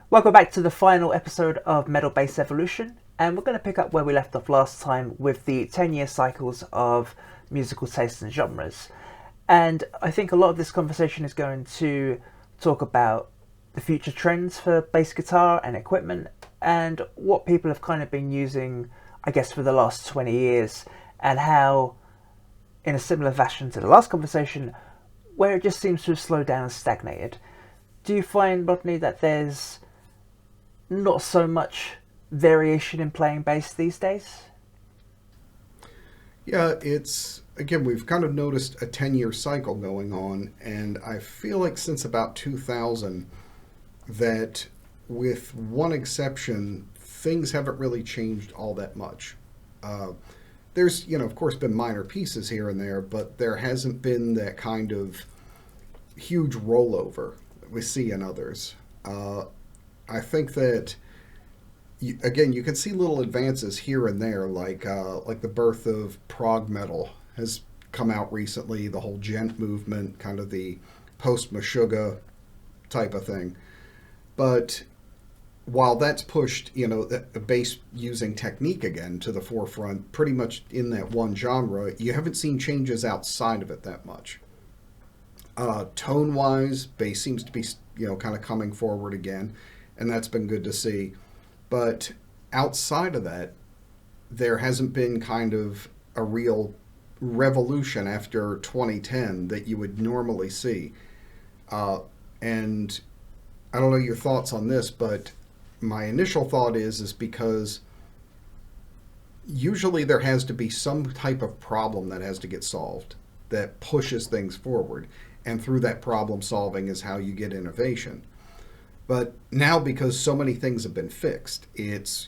Welcome back to the final episode of Metal Bass Evolution, and we're going to pick up where we left off last time with the 10-year cycles of musical tastes and genres. And I think a lot of this conversation is going to talk about the future trends for bass guitar and equipment, and what people have kind of been using, I guess, for the last 20 years, and how, in a similar fashion to the last conversation, where it just seems to have slowed down and stagnated. Do you find, Rodney, that there's not so much variation in playing bass these days? Yeah, it's again, we've kind of noticed a 10-year cycle going on, and I feel like since about 2000, that with one exception, things haven't really changed all that much. Uh, there's, of course, been minor pieces here and there, but there hasn't been that kind of huge rollover that we see in others. I think that again, you can see little advances here and there, like the birth of prog metal has come out recently. The whole gent movement, kind of the post Meshuggah type of thing. But while that's pushed, the bass using technique again to the forefront, pretty much in that one genre, you haven't seen changes outside of it that much. Tone wise, bass seems to be kind of coming forward again, and that's been good to see. But outside of that, there hasn't been kind of a real revolution after 2010 that you would normally see. And I don't know your thoughts on this, but my initial thought is because usually there has to be some type of problem that has to get solved that pushes things forward. And through that problem solving is how you get innovation. But now, because so many things have been fixed, it's,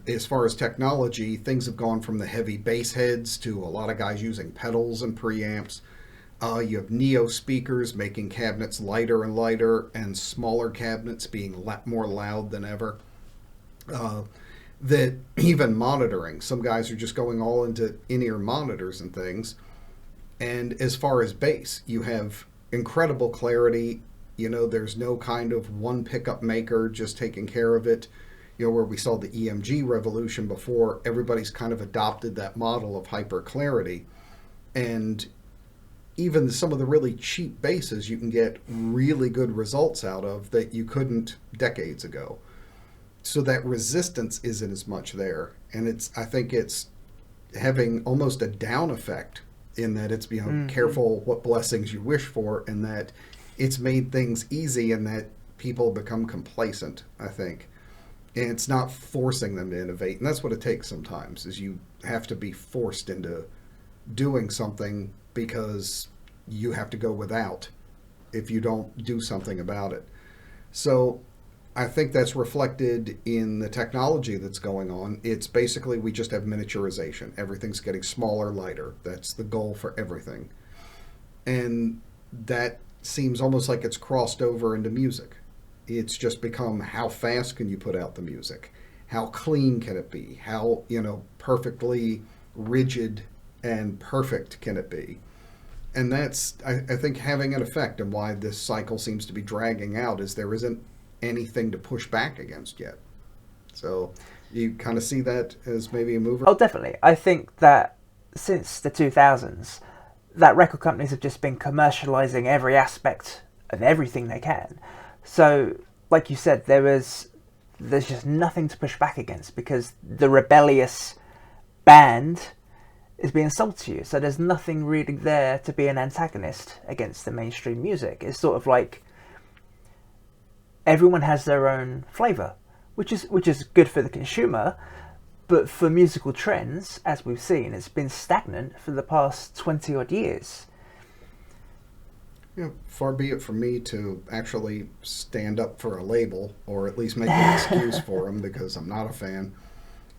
as far as technology, things have gone from the heavy bass heads to a lot of guys using pedals and preamps. You have Neo speakers making cabinets lighter and lighter, and smaller cabinets being more loud than ever. That even monitoring, some guys are just going all into in-ear monitors and things. And as far as bass, you have incredible clarity. There's no kind of one pickup maker just taking care of it. Where we saw the EMG revolution before, everybody's kind of adopted that model of hyper clarity. And even some of the really cheap basses you can get really good results out of that you couldn't decades ago. So that resistance isn't as much there. And I think it's having almost a down effect in that it's, careful what blessings you wish for, and that it's made things easy and that people become complacent, I think. And it's not forcing them to innovate. And that's what it takes sometimes, is you have to be forced into doing something because you have to go without if you don't do something about it. So I think that's reflected in the technology that's going on. It's basically we just have miniaturization. Everything's getting smaller, lighter. That's the goal for everything. And that seems almost like it's crossed over into music. It's just become, how fast can you put out the music? How clean can it be? How, perfectly rigid and perfect can it be? And that's, I think, having an effect, and why this cycle seems to be dragging out, is there isn't anything to push back against yet. So you kind of see that as maybe a mover? Oh, definitely. I think that since the 2000s, that record companies have just been commercializing every aspect of everything they can. So, like you said, there's just nothing to push back against, because the rebellious band is being sold to you. So there's nothing really there to be an antagonist against the mainstream music. It's sort of like everyone has their own flavour, which is good for the consumer. But for musical trends, as we've seen, it's been stagnant for the past 20 odd years. Far be it from me to actually stand up for a label, or at least make an excuse for them, because I'm not a fan.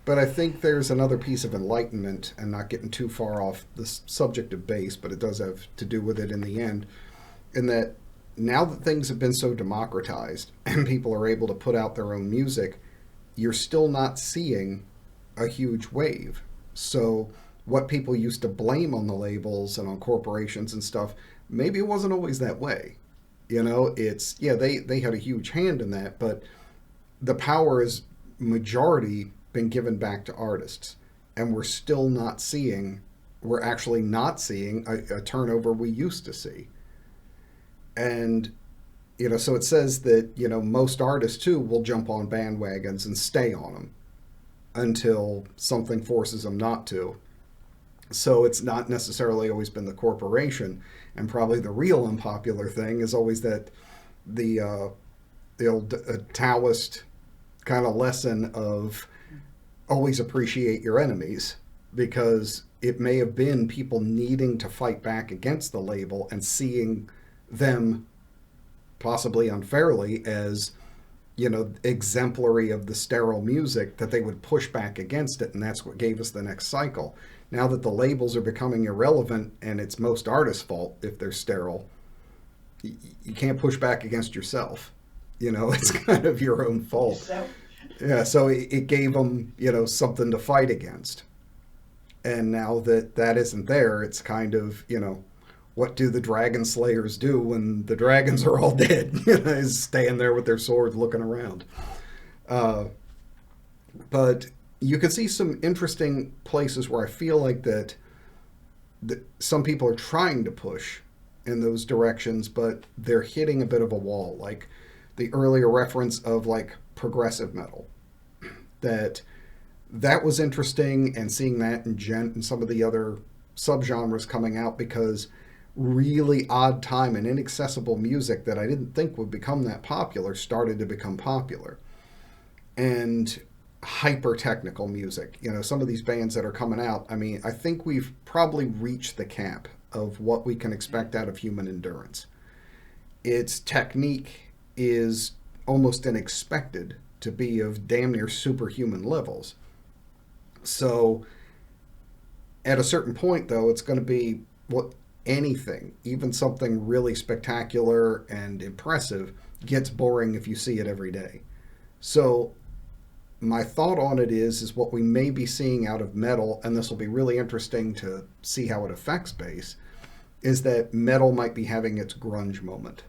But I think there's another piece of enlightenment, and not getting too far off the subject of bass, but it does have to do with it in the end, in that now that things have been so democratized and people are able to put out their own music, you're still not seeing a huge wave. So what people used to blame on the labels and on corporations and stuff, maybe it wasn't always that way. It's, yeah, they had a huge hand in that, but the power is majority been given back to artists, and we're actually not seeing a turnover we used to see. And so it says that most artists too will jump on bandwagons and stay on them until something forces them not to. So it's not necessarily always been the corporation, and probably the real unpopular thing is always that the old Taoist kind of lesson of always appreciate your enemies, because it may have been people needing to fight back against the label and seeing them possibly unfairly as exemplary of the sterile music, that they would push back against it, and that's what gave us the next cycle. Now that the labels are becoming irrelevant and it's most artists' fault if they're sterile, you can't push back against yourself. It's kind of your own fault. Yeah, so it gave them something to fight against. And now that that isn't there, it's kind of what do the dragon slayers do when the dragons are all dead? Is staying there with their swords looking around. But you can see some interesting places where I feel like that some people are trying to push in those directions, but they're hitting a bit of a wall. Like the earlier reference of like progressive metal, that was interesting, and seeing that in some of the other subgenres coming out, because really odd time and inaccessible music that I didn't think would become that popular started to become popular. And hyper technical music, some of these bands that are coming out, I mean, I think we've probably reached the cap of what we can expect out of human endurance. Its technique is almost unexpected to be of damn near superhuman levels. So at a certain point, though, it's going to be anything, even something really spectacular and impressive, gets boring if you see it every day. So my thought on it is what we may be seeing out of metal, and this will be really interesting to see how it affects bass, is that metal might be having its grunge moment.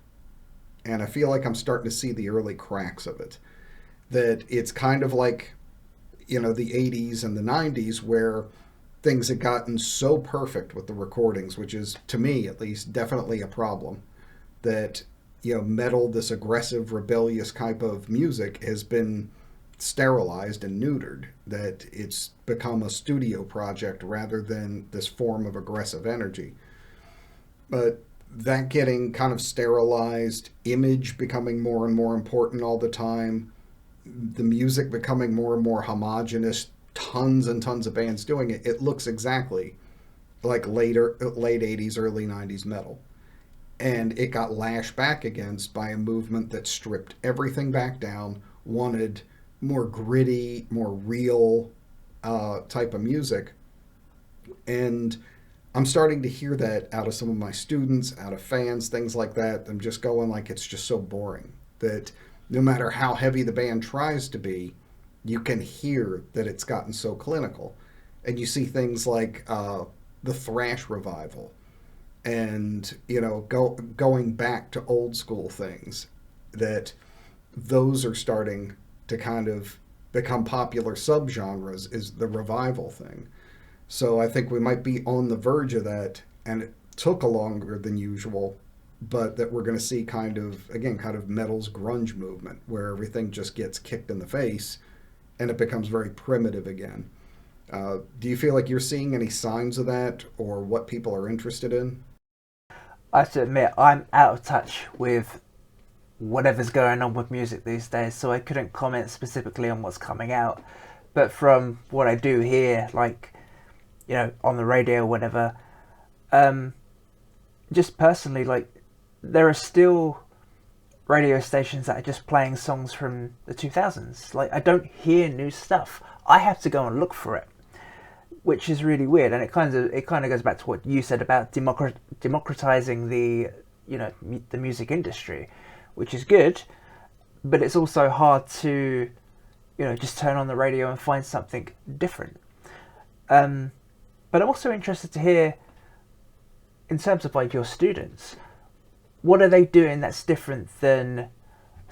And I feel like I'm starting to see the early cracks of it. That it's kind of like, the 80s and the 90s, where things had gotten so perfect with the recordings, which is, to me at least, definitely a problem. That, metal, this aggressive, rebellious type of music, has been sterilized and neutered. That it's become a studio project rather than this form of aggressive energy. But that getting kind of sterilized, image becoming more and more important all the time, the music becoming more and more homogenous, tons and tons of bands doing it, it looks exactly like late 80s, early 90s metal. And it got lashed back against by a movement that stripped everything back down, wanted more gritty, more real type of music. And I'm starting to hear that out of some of my students, out of fans, things like that. I'm just going like, it's just so boring that no matter how heavy the band tries to be, you can hear that it's gotten so clinical. And you see things like the Thrash revival, and going back to old school things, that those are starting to kind of become popular subgenres, is the revival thing. So I think we might be on the verge of that, and it took a longer than usual, but that we're going to see kind of metal's grunge movement, where everything just gets kicked in the face and it becomes very primitive again. Do you feel like you're seeing any signs of that, or what people are interested in? I have to admit, I'm out of touch with whatever's going on with music these days, so I couldn't comment specifically on what's coming out. But from what I do hear, like, on the radio or whatever, just personally, like, there are still radio stations that are just playing songs from the 2000s. Like, I don't hear new stuff. I have to go and look for it, which is really weird. And it kind of goes back to what you said about democratizing the the music industry, which is good, but it's also hard to just turn on the radio and find something different. But I'm also interested to hear, in terms of like your students, what are they doing that's different than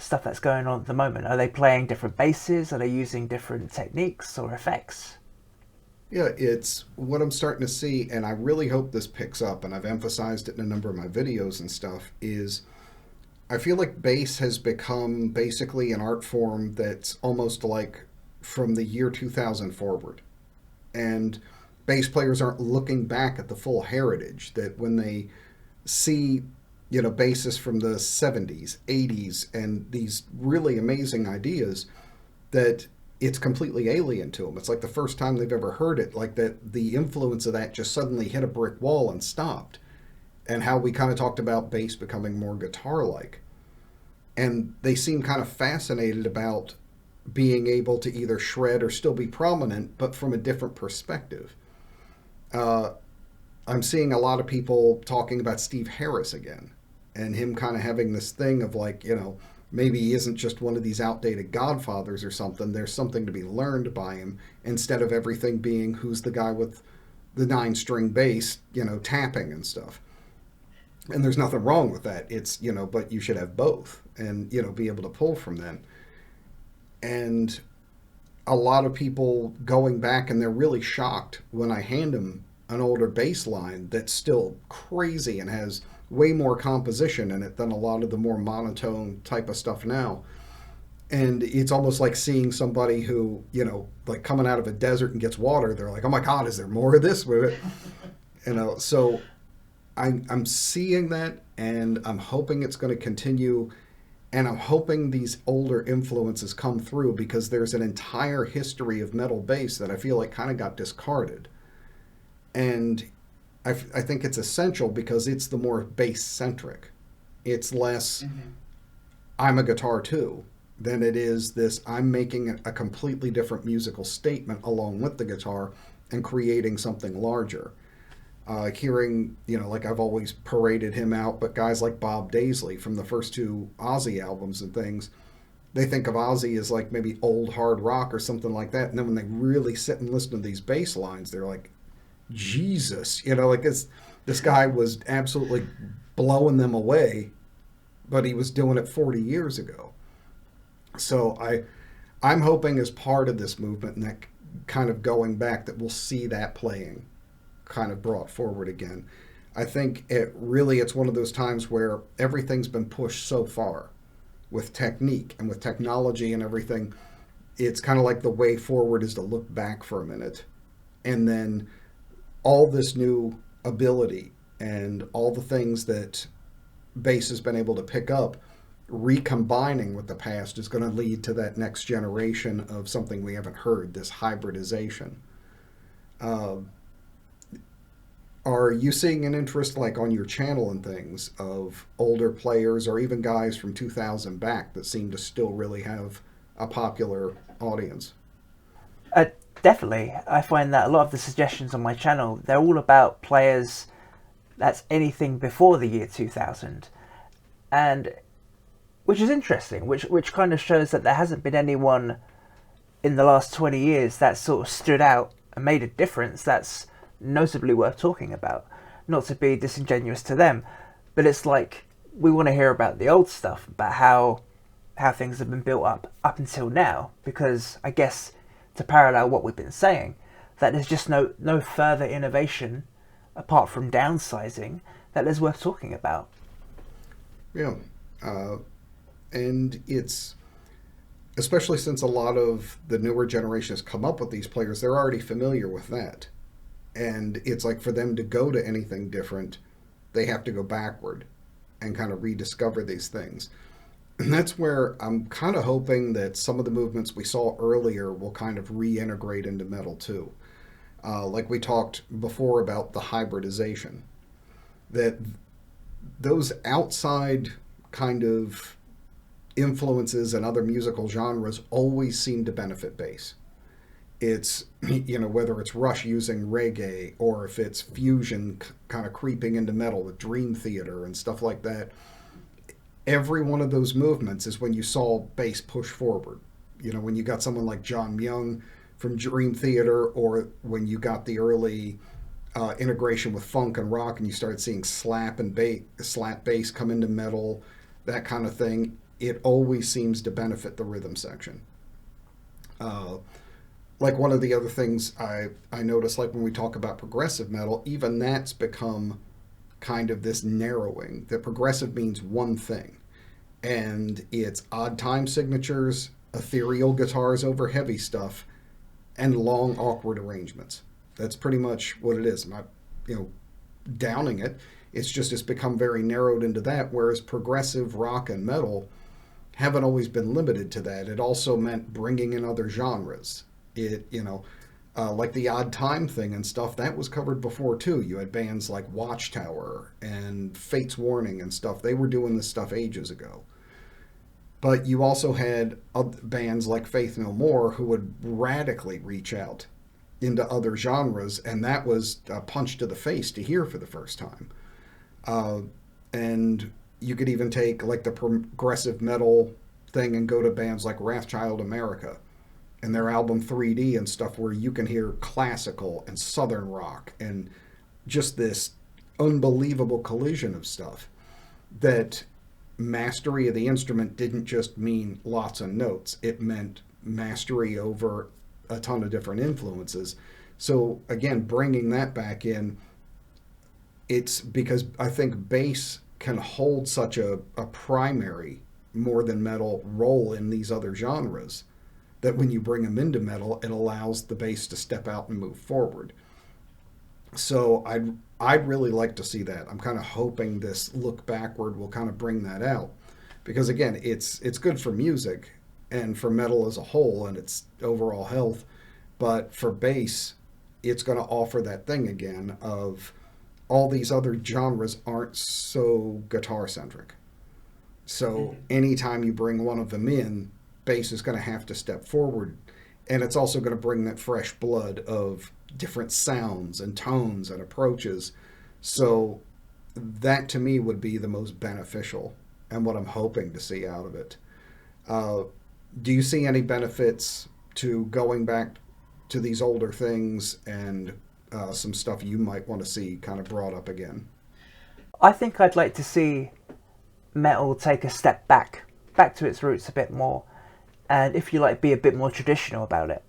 stuff that's going on at the moment? Are they playing different basses? Are they using different techniques or effects? Yeah, it's what I'm starting to see, and I really hope this picks up, and I've emphasized it in a number of my videos and stuff, is I feel like bass has become basically an art form that's almost like from the year 2000 forward. And bass players aren't looking back at the full heritage that when they see, bassists from the 70s, 80s, and these really amazing ideas that it's completely alien to them. It's like the first time they've ever heard it, like that the influence of that just suddenly hit a brick wall and stopped. And how we kind of talked about bass becoming more guitar like. And they seem kind of fascinated about being able to either shred or still be prominent, but from a different perspective. Uh, I'm seeing a lot of people talking about Steve Harris again, and him kind of having this thing of like, maybe he isn't just one of these outdated godfathers or something. There's something to be learned by him instead of everything being who's the guy with the 9-string bass, tapping and stuff. And there's nothing wrong with that. It's, but you should have both and, be able to pull from them. And a lot of people going back and they're really shocked when I hand them an older bass line that's still crazy and has way more composition in it than a lot of the more monotone type of stuff now. And it's almost like seeing somebody who, like coming out of a desert and gets water. They're like, oh my God, is there more of this with it? So I'm seeing that, and I'm hoping it's going to continue, and I'm hoping these older influences come through because there's an entire history of metal bass that I feel like kind of got discarded. And I think it's essential because it's the more bass-centric. It's less, I'm a guitar too, than it is this, I'm making a completely different musical statement along with the guitar and creating something larger. Hearing, like I've always paraded him out, but guys like Bob Daisley from the first 2 Ozzy albums and things, they think of Ozzy as like maybe old hard rock or something like that. And then when they really sit and listen to these bass lines, they're like, Jesus, like this guy was absolutely blowing them away, but he was doing it 40 years ago. So I'm hoping as part of this movement and that kind of going back that we'll see that playing kind of brought forward again. I think it's one of those times where everything's been pushed so far with technique and with technology and everything. It's kind of like the way forward is to look back for a minute, and then all this new ability and all the things that bass has been able to pick up, recombining with the past is going to lead to that next generation of something we haven't heard, this hybridization. Are you seeing an interest, like on your channel and things, of older players or even guys from 2000 back that seem to still really have a popular audience? Uh, Definitely. I find that a lot of the suggestions on my channel, they're all about players that's anything before the year 2000. And which is interesting, which kind of shows that there hasn't been anyone in the last 20 years that sort of stood out and made a difference that's notably worth talking about. Not to be disingenuous to them, but it's like we want to hear about the old stuff, about how things have been built up until now, because I guess to parallel what we've been saying, that there's just no further innovation apart from downsizing that is worth talking about. Yeah. And it's, especially since a lot of the newer generation has come up with these players, they're already familiar with that. And it's like for them to go to anything different, they have to go backward and kind of rediscover these things. And that's where I'm kind of hoping that some of the movements we saw earlier will kind of reintegrate into metal too. Like we talked before about the hybridization, that those outside kind of influences and other musical genres always seem to benefit bass. It's, whether it's Rush using reggae or if it's fusion kind of creeping into metal with Dream Theater and stuff like that. Every one of those movements is when you saw bass push forward. When you got someone like John Myung from Dream Theater, or when you got the early integration with funk and rock and you started seeing slap bass come into metal, that kind of thing. it always seems to benefit the rhythm section. Uh, like one of the other things I notice, like when we talk about progressive metal, even that's become kind of this narrowing that progressive means one thing, and it's odd time signatures, ethereal guitars over heavy stuff, and long awkward arrangements. That's pretty much what it is. I'm not, you know, downing it. It's just it's become very narrowed into that, whereas progressive rock and metal haven't always been limited to that. It also meant bringing in other genres. It, you know, like the odd time thing and stuff, that was covered before too. You had bands like Watchtower and Fate's Warning and stuff. They were doing this stuff ages ago. But you also had bands like Faith No More who would radically reach out into other genres, and that was a punch to the face to hear for the first time. Uh, and you could even take like the progressive metal thing and go to bands like Wrathchild America and their album 3D and stuff, where you can hear classical and southern rock and just this unbelievable collision of stuff. That mastery of the instrument didn't just mean lots of notes, it meant mastery over a ton of different influences. So again, bringing that back in, it's because I think bass can hold such a primary, more than metal, role in these other genres, that when you bring them into metal, it allows the bass to step out and move forward. So I'd really like to see that. I'm kind of hoping this look backward will kind of bring that out, because again, it's good for music and for metal as a whole and its overall health, but for bass, it's going to offer that thing again of all these other genres aren't so guitar centric. So anytime you bring one of them in, bass is going to have to step forward, and it's also going to bring that fresh blood of different sounds and tones and approaches. So that to me would be the most beneficial and what I'm hoping to see out of it. Uh, do you see any benefits to going back to these older things, and some stuff you might want to see kind of brought up again? I think I'd like to see metal take a step back to its roots a bit more, and if you like, be a bit more traditional about it.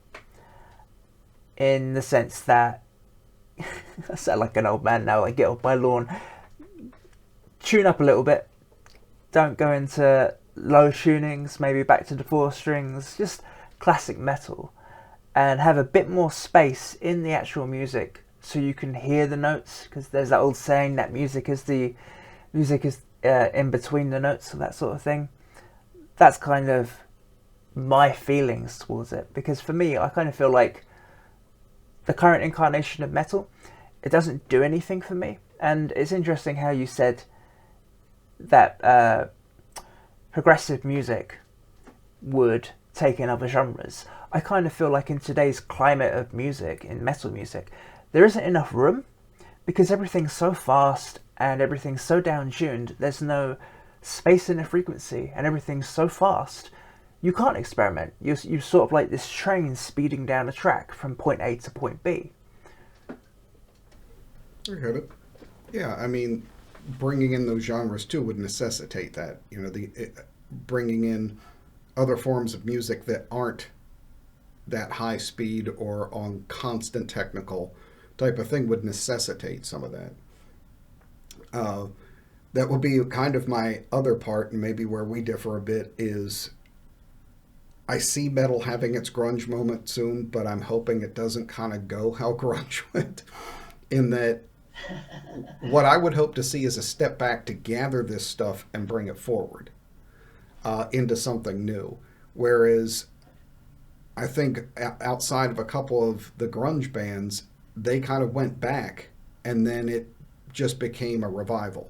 In the sense that, I sound like an old man now, I get off my lawn, tune up a little bit, don't go into low tunings, maybe back to the 4 strings, just classic metal, and have a bit more space in the actual music so you can hear the notes, because there's that old saying that music is in between the notes, or that sort of thing. That's kind of my feelings towards it, because for me, I kind of feel like the current incarnation of metal, it doesn't do anything for me. And it's interesting how you said that progressive music would take in other genres. I kind of feel like in today's climate of music, in metal music, there isn't enough room, because everything's so fast and everything's so down-tuned. There's no space in the frequency, and everything's so fast. You can't experiment. You're sort of like this train speeding down a track from point A to point B. I get it. Yeah, I mean, bringing in those genres too would necessitate that. You know, bringing in other forms of music that aren't that high speed or on constant technical type of thing would necessitate some of that. That would be kind of my other part, and maybe where we differ a bit is I see metal having its grunge moment soon, but I'm hoping it doesn't kind of go how grunge went, in that what I would hope to see is a step back to gather this stuff and bring it forward into something new. Whereas I think outside of a couple of the grunge bands, they kind of went back and then it just became a revival.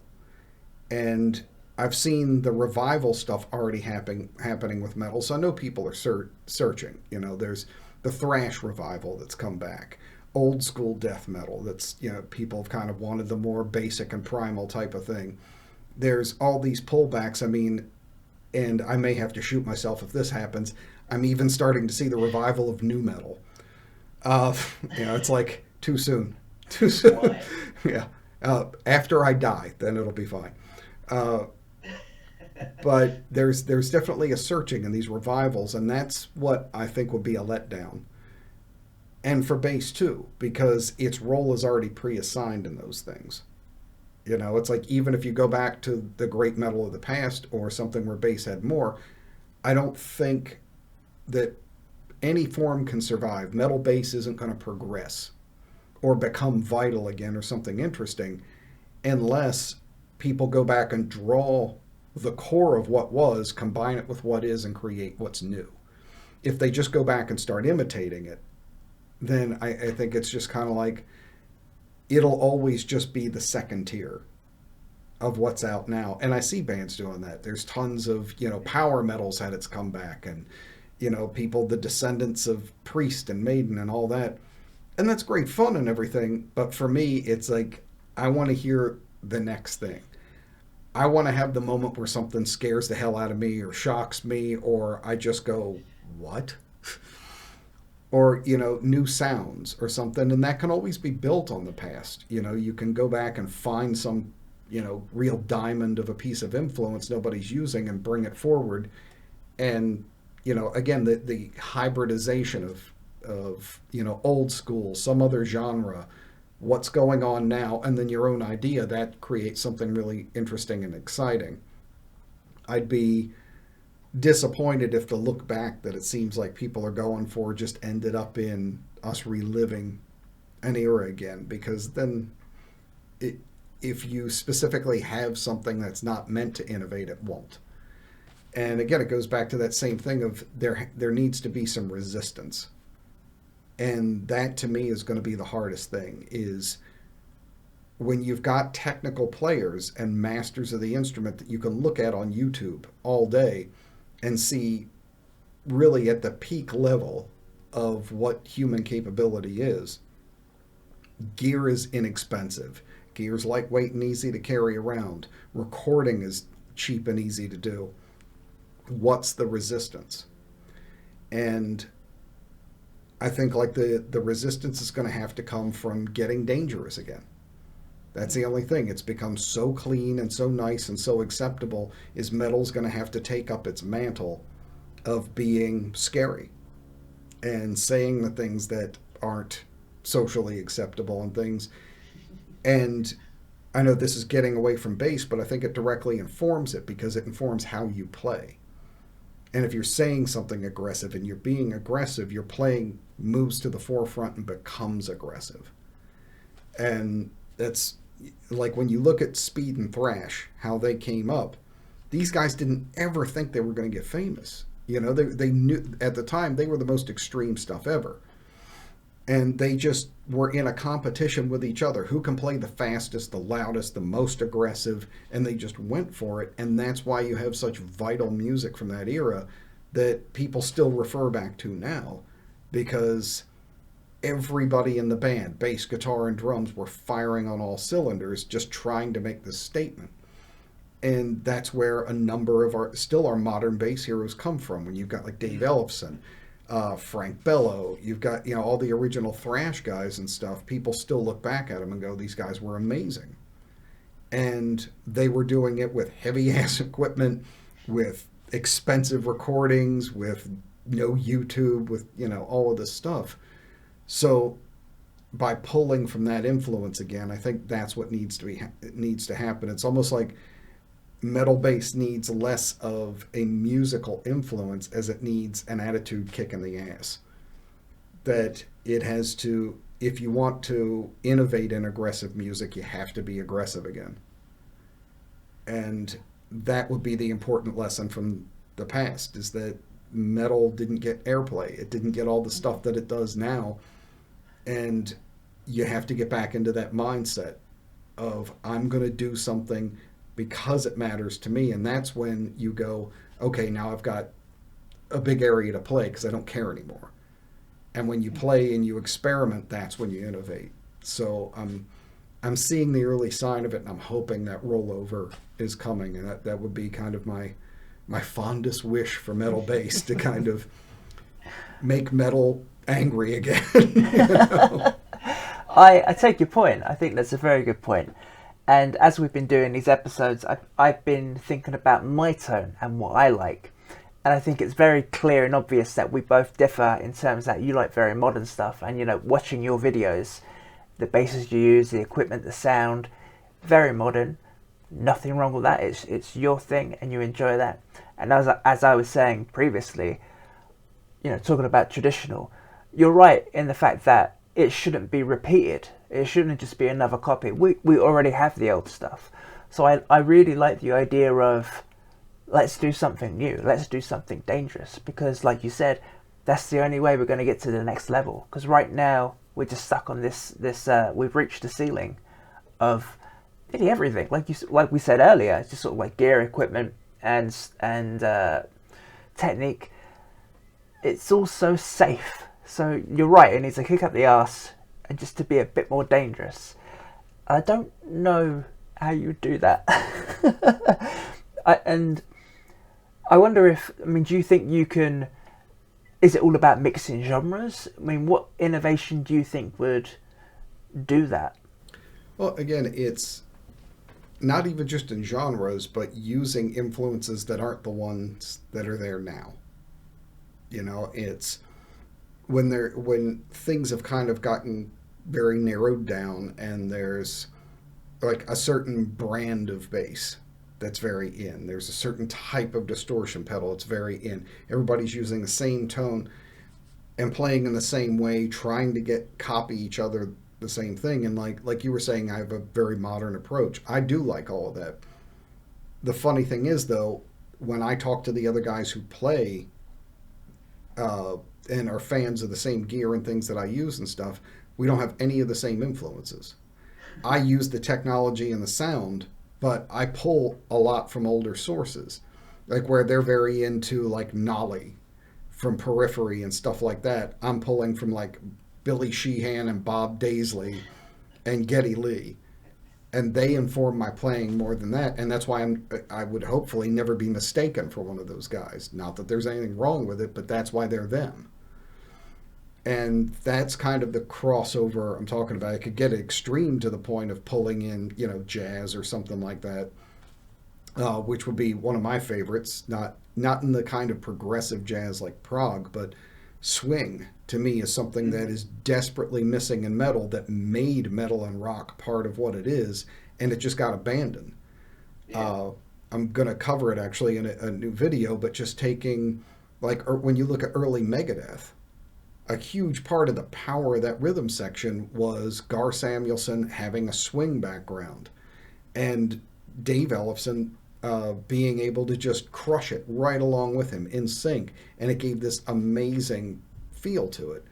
And I've seen the revival stuff already happening with metal, so I know people are searching. You know, there's the thrash revival that's come back, old school death metal that's, you know, people have kind of wanted the more basic and primal type of thing. There's all these pullbacks. I mean, and I may have to shoot myself if this happens, I'm even starting to see the revival of nu metal. You know, it's like too soon. Too soon. Yeah. After I die, then it'll be fine. But there's definitely a searching in these revivals, and that's what I think would be a letdown. And for bass too, because its role is already pre-assigned in those things. You know, it's like even if you go back to the great metal of the past or something where bass had more, I don't think that any form can survive. Metal bass isn't going to progress or become vital again or something interesting unless people go back and draw the core of what was, combine it with what is, and create what's new. If they just go back and start imitating it, then I think it's just kind of like it'll always just be the second tier of what's out now. And I see bands doing that. There's tons of, power metal's had its comeback, and, people, the descendants of Priest and Maiden and all that. And that's great fun and everything. But for me, it's like, I want to hear the next thing. I want to have the moment where something scares the hell out of me or shocks me, or I just go, what? Or, new sounds or something. And that can always be built on the past. You can go back and find some, real diamond of a piece of influence nobody's using and bring it forward. And, again, the hybridization of old school, some other genre, what's going on now, and then your own idea, that creates something really interesting and exciting. I'd be disappointed if the look back that it seems like people are going for just ended up in us reliving an era again, because then if you specifically have something that's not meant to innovate, it won't. And again, it goes back to that same thing of there needs to be some resistance. And that to me is going to be the hardest thing, is when you've got technical players and masters of the instrument that you can look at on YouTube all day and see really at the peak level of what human capability is. Gear is inexpensive. Gear's lightweight and easy to carry around. Recording is cheap and easy to do. What's the resistance? And I think like the resistance is going to have to come from getting dangerous again. That's the only thing. It's become so clean and so nice and so acceptable, is metal's going to have to take up its mantle of being scary and saying the things that aren't socially acceptable and things. And I know this is getting away from bass, but I think it directly informs it, because it informs how you play. And if you're saying something aggressive and you're being aggressive, your playing moves to the forefront and becomes aggressive. And that's like when you look at speed and thrash, how they came up, these guys didn't ever think they were going to get famous. They knew at the time they were the most extreme stuff ever. And they just were in a competition with each other. Who can play the fastest, the loudest, the most aggressive? And they just went for it. And that's why you have such vital music from that era that people still refer back to now, because everybody in the band, bass, guitar, and drums, were firing on all cylinders, just trying to make this statement. And that's where a number of our modern bass heroes come from. When you've got like Dave Ellefson, Frank Bello, you've got all the original thrash guys and stuff. People still look back at them and go, these guys were amazing. And they were doing it with heavy ass equipment, with expensive recordings, with no YouTube, with all of this stuff. So by pulling from that influence again, I think that's what needs to happen. It's almost like metal bass needs less of a musical influence as it needs an attitude kick in the ass. That it has to, if you want to innovate in aggressive music, you have to be aggressive again. And that would be the important lesson from the past, is that metal didn't get airplay. It didn't get all the stuff that it does now. And you have to get back into that mindset of, I'm going to do something because it matters to me. And that's when you go, okay, now I've got a big area to play because I don't care anymore. And when you play and you experiment, that's when you innovate. So I'm seeing the early sign of it, and I'm hoping that rollover is coming. And that would be kind of my fondest wish for metal bass, to kind of make metal angry again. I take your point. I think that's a very good point. And as we've been doing these episodes, I've been thinking about my tone and what I like. And I think it's very clear and obvious that we both differ in terms that you like very modern stuff. And, watching your videos, the basses you use, the equipment, the sound, very modern. Nothing wrong with that. It's your thing and you enjoy that. And as I was saying previously, talking about traditional, you're right in the fact that it shouldn't be repeated. It shouldn't just be another copy. We already have the old stuff. So I really like the idea of let's do something new. Let's do something dangerous. Because like you said, that's the only way we're going to get to the next level. Because right now we're just stuck on this we've reached the ceiling of nearly everything. Like we said earlier, it's just sort of like gear, equipment, and technique. It's all so safe. So you're right, it needs to kick up the arse and just to be a bit more dangerous. I don't know how you do that. And I wonder do you think you can, is it all about mixing genres? What innovation do you think would do that? Well, again, it's not even just in genres, but using influences that aren't the ones that are there now. It's when things have kind of gotten very narrowed down and there's like a certain brand of bass that's very in. There's a certain type of distortion pedal that's very in. Everybody's using the same tone and playing in the same way, trying to copy each other the same thing. And like you were saying, I have a very modern approach. I do like all of that. The funny thing is, though, when I talk to the other guys who play and are fans of the same gear and things that I use and stuff, we don't have any of the same influences. I use the technology and the sound, but I pull a lot from older sources, like where they're very into like Nolly from Periphery and stuff like that. I'm pulling from like Billy Sheehan and Bob Daisley and Geddy Lee. And they inform my playing more than that. And that's why I would hopefully never be mistaken for one of those guys. Not that there's anything wrong with it, but that's why they're them. And that's kind of the crossover I'm talking about. It could get extreme to the point of pulling in, jazz or something like that, which would be one of my favorites. Not in the kind of progressive jazz like prog, but swing to me is something that is desperately missing in metal, that made metal and rock part of what it is, and it just got abandoned. Yeah. I'm going to cover it actually in a new video, but just taking, when you look at early Megadeth, a huge part of the power of that rhythm section was Gar Samuelson having a swing background and Dave Ellefson being able to just crush it right along with him in sync, and it gave this amazing feel to it.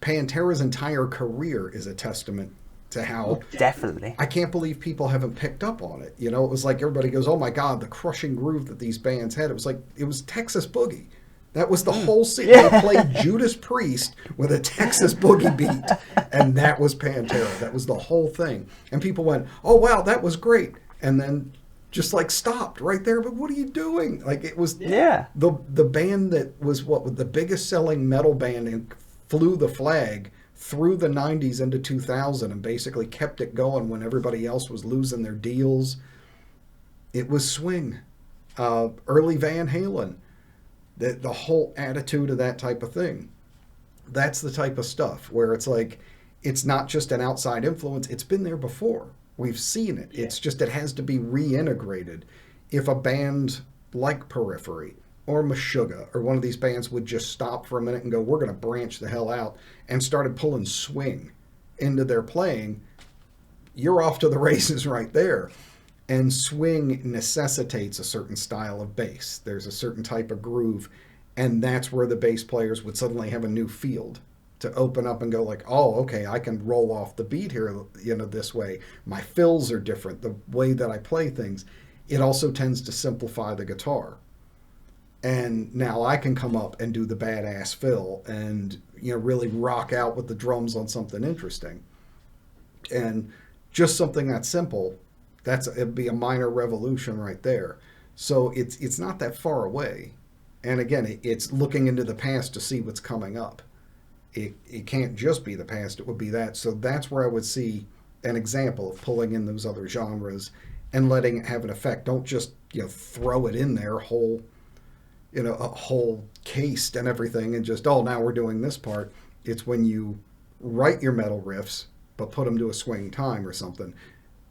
Pantera's entire career is a testament to how... Definitely. I can't believe people haven't picked up on it. It was like everybody goes, oh my God, the crushing groove that these bands had. It was Texas Boogie. That was the whole scene. Yeah. They played Judas Priest with a Texas Boogie beat, and that was Pantera. That was the whole thing. And people went, oh, wow, that was great. And then just stopped right there. But what are you doing? It was the band that was the biggest selling metal band and flew the flag through the 90s into 2000 and basically kept it going when everybody else was losing their deals. It was swing. Early Van Halen. The whole attitude of that type of thing. That's the type of stuff where it's not just an outside influence. It's been there before. We've seen it. Yeah. It's just it has to be reintegrated. If a band like Periphery or Meshuggah or one of these bands would just stop for a minute and go, we're going to branch the hell out, and started pulling swing into their playing, you're off to the races right there. And swing necessitates a certain style of bass. There's a certain type of groove, and that's where the bass players would suddenly have a new field to open up and go oh, okay, I can roll off the beat here, this way. My fills are different, the way that I play things. It also tends to simplify the guitar. And now I can come up and do the badass fill and, really rock out with the drums on something interesting. And just something that simple, it'd be a minor revolution right there. So it's not that far away. And again, it's looking into the past to see what's coming up. It can't just be the past, it would be that. So that's where I would see an example of pulling in those other genres and letting it have an effect. Don't just throw it in there whole, a whole cased and everything, and just, oh, now we're doing this part. It's when you write your metal riffs but put them to a swing time or something.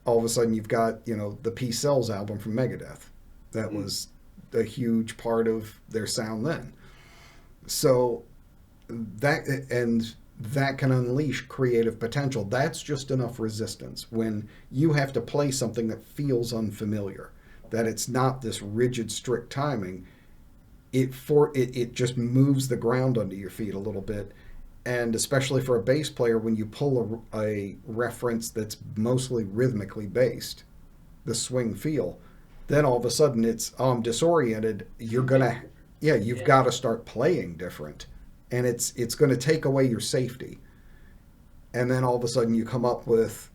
All of a sudden you've got the Peace Sells album from Megadeth. That was a huge part of their sound then. So that can unleash creative potential. That's just enough resistance when you have to play something that feels unfamiliar, that it's not this rigid, strict timing. It just moves the ground under your feet a little bit. And especially for a bass player, when you pull a reference that's mostly rhythmically based, the swing feel, then all of a sudden it's, oh, I'm disoriented. You've got to start playing different. And it's going to take away your safety. And then all of a sudden you come up with,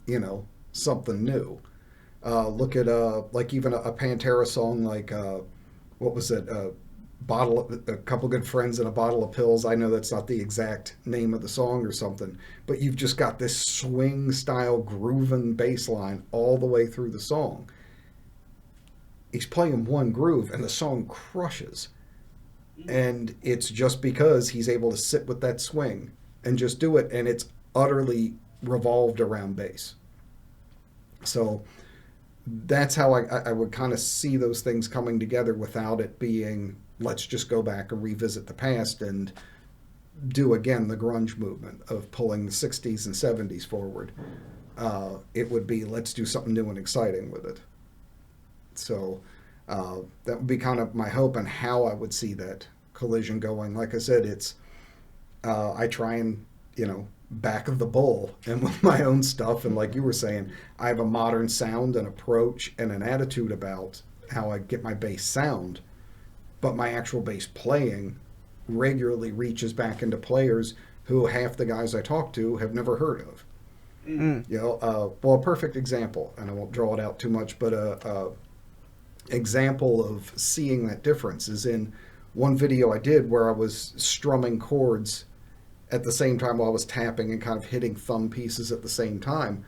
something new. Look at like even a Pantera song like, what was it? A Couple Good Friends and a Bottle of Pills. I know that's not the exact name of the song or something, but you've just got this swing style grooving bass line all the way through the song. He's playing one groove and the song crushes. And it's just because he's able to sit with that swing and just do it, and it's utterly revolved around bass. So that's how I would kind of see those things coming together without it being, let's just go back and revisit the past and do again the grunge movement of pulling the 60s and 70s forward. It would be, let's do something new and exciting with it. So that would be kind of my hope and how I would see that collision going. Like I said, it's I try and back of the bull and with my own stuff, and like you were saying, I have a modern sound and approach and an attitude about how I get my bass sound, but my actual bass playing regularly reaches back into players who half the guys I talk to have never heard of. Well, a perfect example, and I won't draw it out too much, but a example of seeing that difference is in one video I did where I was strumming chords at the same time while I was tapping and kind of hitting thumb pieces at the same time.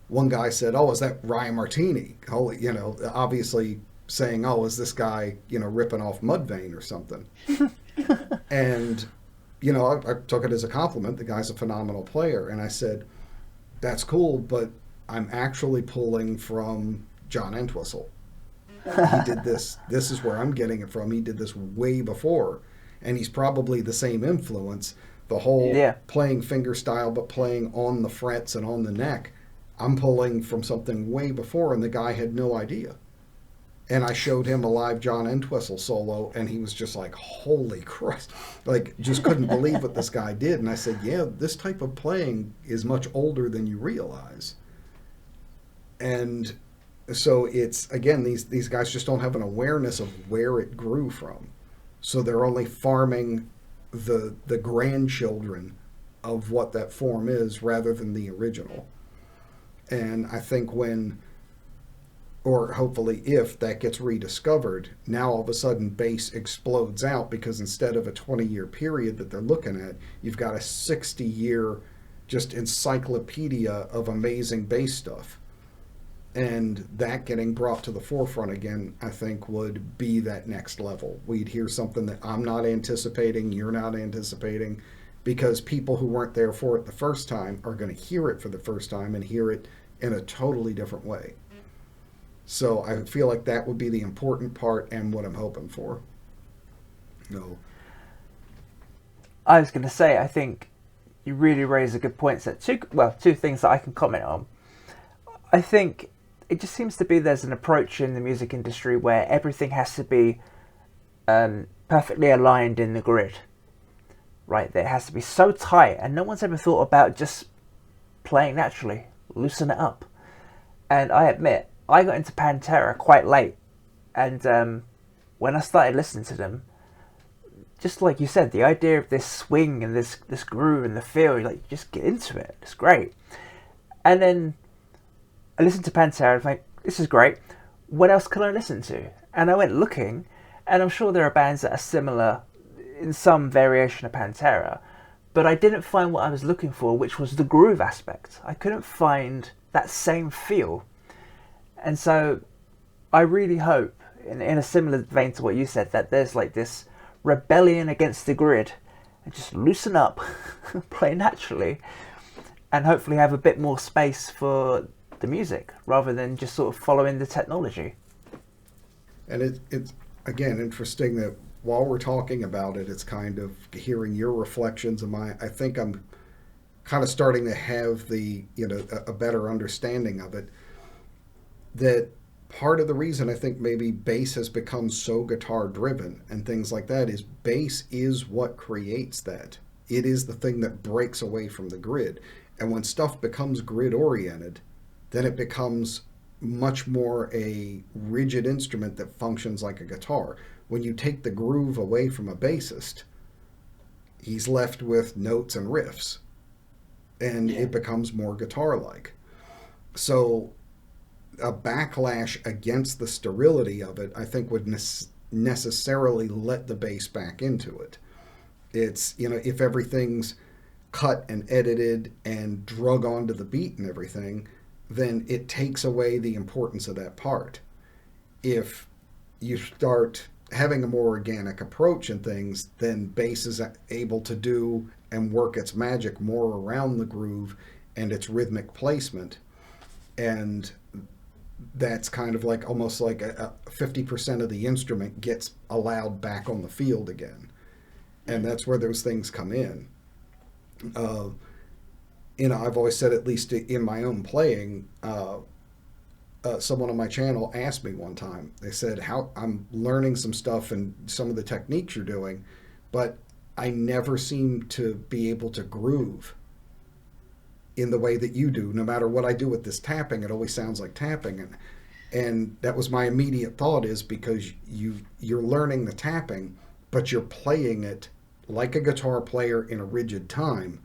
One guy said, oh, is that Ryan Martini? Holy, obviously saying, oh, is this guy, ripping off Mudvayne or something? And, I took it as a compliment. The guy's a phenomenal player. And I said, that's cool, but I'm actually pulling from John Entwistle. He did this. This is where I'm getting it from. He did this way before. And he's probably the same influence. The whole playing finger style, but playing on the frets and on the neck. I'm pulling from something way before, and the guy had no idea. And I showed him a live John Entwistle solo, and he was just like, holy Christ. Like, just couldn't believe what this guy did. And I said, yeah, this type of playing is much older than you realize. And so it's, again, these guys just don't have an awareness of where it grew from. So they're only farming the grandchildren of what that form is rather than the original. And I think when, or hopefully if that gets rediscovered, now all of a sudden bass explodes out, because instead of a 20-year period that they're looking at, you've got a 60-year just encyclopedia of amazing bass stuff. And that getting brought to the forefront again, I think, would be that next level. We'd hear something that I'm not anticipating, you're not anticipating, because people who weren't there for it the first time are going to hear it for the first time and hear it in a totally different way. So I feel like that would be the important part and what I'm hoping for. No. I was going to say, I think you really raise a good point. So two things that I can comment on. I think it just seems to be there's an approach in the music industry where everything has to be perfectly aligned in the grid, right? It has to be so tight, and no one's ever thought about just playing naturally, loosen it up. And I admit, I got into Pantera quite late, and when I started listening to them, just like you said, the idea of this swing and this groove and the feel, like, you just get into it. It's great. And then I listened to Pantera and think, this is great. What else can I listen to? And I went looking, and I'm sure there are bands that are similar in some variation of Pantera, but I didn't find what I was looking for, which was the groove aspect. I couldn't find that same feel. And so I really hope, in a similar vein to what you said, that there's like this rebellion against the grid and just loosen up, play naturally, and hopefully have a bit more space for the music rather than just sort of following the technology. And it's, again, interesting that while we're talking about it, it's kind of hearing your reflections of mine. I think I'm kind of starting to have a better understanding of it. That part of the reason I think maybe bass has become so guitar driven and things like that is bass is what creates that. It is the thing that breaks away from the grid. And when stuff becomes grid oriented, then it becomes much more a rigid instrument that functions like a guitar. When you take the groove away from a bassist, he's left with notes and riffs, and it becomes more guitar-like. So a backlash against the sterility of it, I think, would necessarily let the bass back into it. It's, if everything's cut and edited and drug onto the beat and everything, then it takes away the importance of that part. If you start having a more organic approach and things, then bass is able to do and work its magic more around the groove and its rhythmic placement. And that's kind of like almost like a 50% of the instrument gets allowed back on the field again. And that's where those things come in. I've always said, at least in my own playing, someone on my channel asked me one time, they said, how I'm learning some stuff and some of the techniques you're doing, but I never seem to be able to groove in the way that you do. No matter what I do with this tapping, it always sounds like tapping. And that was my immediate thought, is because you're learning the tapping, but you're playing it like a guitar player in a rigid time.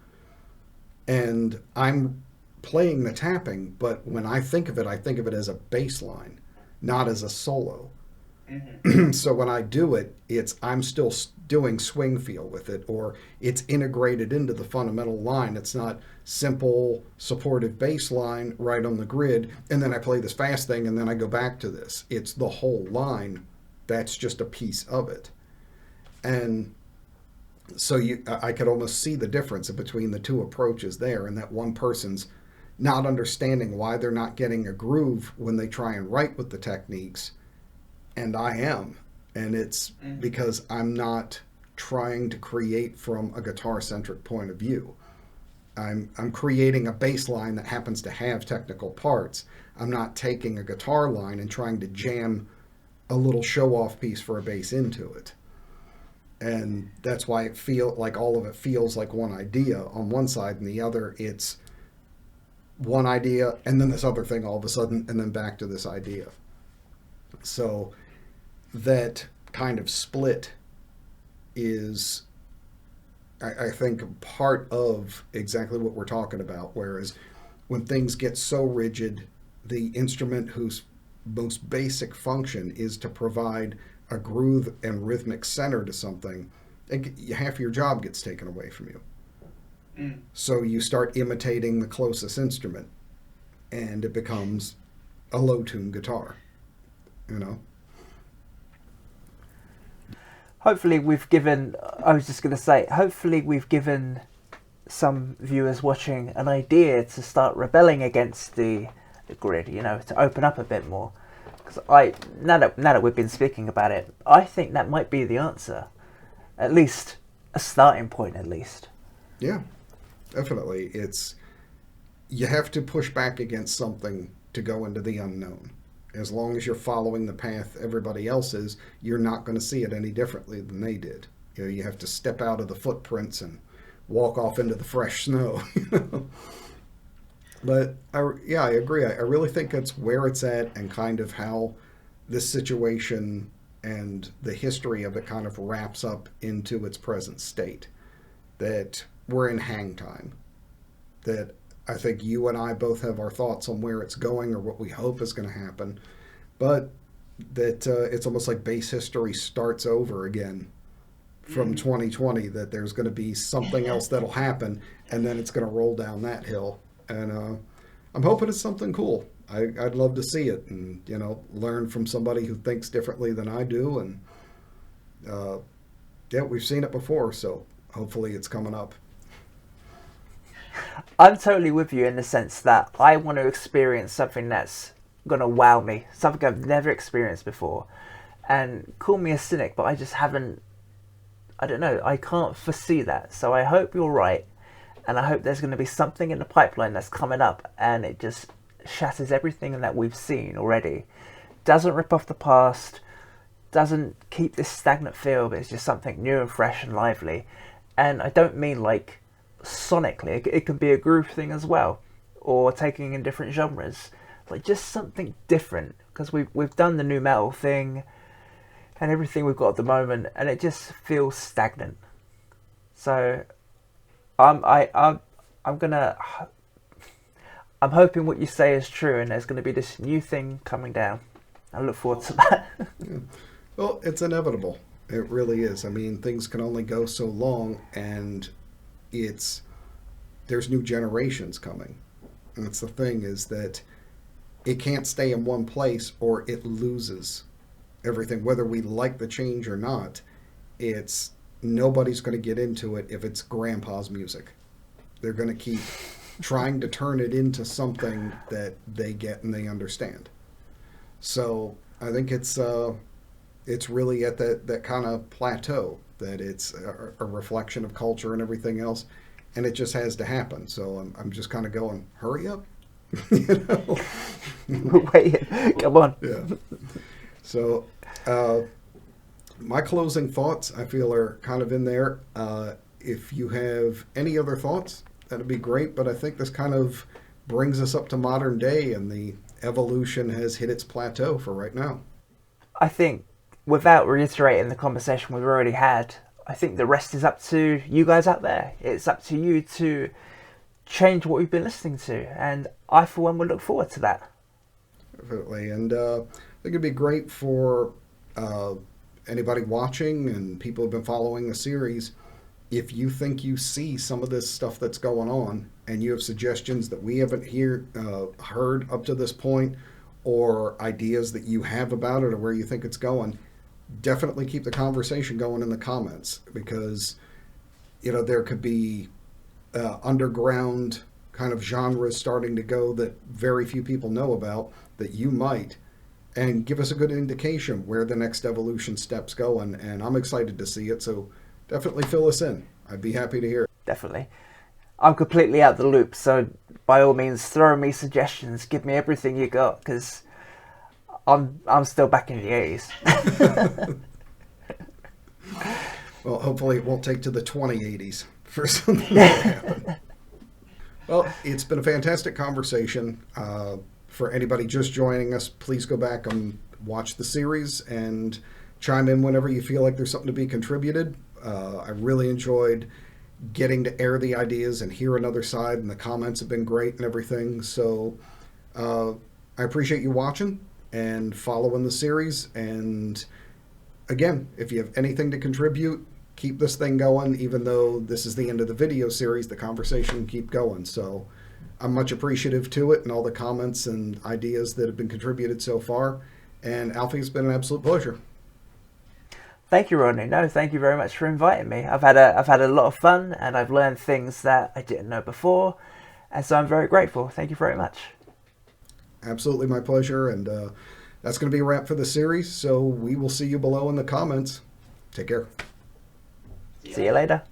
And I'm playing the tapping, but when I think of it as a bass line, not as a solo. Mm-hmm. So when I do it, I'm still doing swing feel with it, or it's integrated into the fundamental line. It's not simple supportive bass line right on the grid, and then I play this fast thing, and then I go back to this. It's the whole line. That's just a piece of it. And so I could almost see the difference between the two approaches there, and that one person's not understanding why they're not getting a groove when they try and write with the techniques, and I am. And it's because I'm not trying to create from a guitar-centric point of view. I'm creating a bass line that happens to have technical parts. I'm not taking a guitar line and trying to jam a little show-off piece for a bass into it. And that's why all of it feels like one idea on one side, and the other it's one idea and then this other thing all of a sudden, and then back to this idea. So that kind of split is, I think, part of exactly what we're talking about. Whereas when things get so rigid, the instrument whose most basic function is to provide a groove and rhythmic center to something, half your job gets taken away from you. So you start imitating the closest instrument, and it becomes a low-tuned guitar, Hopefully we've given some viewers watching an idea to start rebelling against the grid, to open up a bit more. Because now that we've been speaking about it, I think that might be the answer. At least a starting point, at least. Yeah, definitely. You have to push back against something to go into the unknown. As long as you're following the path everybody else is, you're not going to see it any differently than they did. You have to step out of the footprints and walk off into the fresh snow. But I agree. I really think it's where it's at, and kind of how this situation and the history of it kind of wraps up into its present state. That we're in hang time. That I think you and I both have our thoughts on where it's going or what we hope is going to happen. But that it's almost like bass history starts over again from 2020 that there's going to be something else that'll happen, and then it's going to roll down that hill. And I'm hoping it's something cool. I'd love to see it, and learn from somebody who thinks differently than I do. And yeah, we've seen it before, so hopefully it's coming up. I'm totally with you in the sense that I want to experience something that's going to wow me, something I've never experienced before. And call me a cynic, but I just haven't, I don't know, I can't foresee that. So I hope you're right, and I hope there's going to be something in the pipeline that's coming up and it just shatters everything that we've seen already. Doesn't rip off the past, doesn't keep this stagnant feel, but it's just something new and fresh and lively. And I don't mean like sonically, it can be a groove thing as well, or taking in different genres, like just something different, because we've done the new metal thing and everything we've got at the moment, and it just feels stagnant. So I'm hoping what you say is true, and there's going to be this new thing coming down. I look forward to that. Yeah. Well, it's inevitable. It really is. I mean, things can only go so long, and there's new generations coming. And that's the thing, is that it can't stay in one place or it loses everything. Whether we like the change or not, nobody's going to get into it if it's grandpa's music. They're going to keep trying to turn it into something that they get and they understand. So I think it's really at that kind of plateau, that it's a reflection of culture and everything else, and it just has to happen. So I'm just kind of going, hurry up. Wait, come on. Yeah. So my closing thoughts, I feel, are kind of in there. If you have any other thoughts, that'd be great. But I think this kind of brings us up to modern day, and the evolution has hit its plateau for right now. I think, without reiterating the conversation we've already had, I think the rest is up to you guys out there. It's up to you to change what we've been listening to, and I, for one, will look forward to that. Definitely. And I think it'd be great for anybody watching and people who've been following the series, if you think you see some of this stuff that's going on and you have suggestions that we haven't heard up to this point, or ideas that you have about it or where you think it's going, definitely keep the conversation going in the comments, because there could be underground kind of genres starting to go that very few people know about, that you might, and give us a good indication where the next evolution steps going. And I'm excited to see it, so definitely fill us in. I'd be happy to hear it. Definitely. I'm completely out the loop, so by all means throw me suggestions, give me everything you got, because I'm still back in the 80s. Well, hopefully it won't take to the 2080s for something to happen. Well, it's been a fantastic conversation. For anybody just joining us, please go back and watch the series and chime in whenever you feel like there's something to be contributed. I really enjoyed getting to air the ideas and hear another side, and the comments have been great and everything. So I appreciate you watching and following the series. And again, if you have anything to contribute, keep this thing going. Even though this is the end of the video series, the conversation can keep going. So I'm much appreciative to it and all the comments and ideas that have been contributed so far. And Alfie, it's been an absolute pleasure. Thank you, Rodney. No, thank you very much for inviting me. I've had a lot of fun, and I've learned things that I didn't know before, and so I'm very grateful. Thank you very much. Absolutely, my pleasure. And that's going to be a wrap for the series. So we will see you below in the comments. Take care. See you later.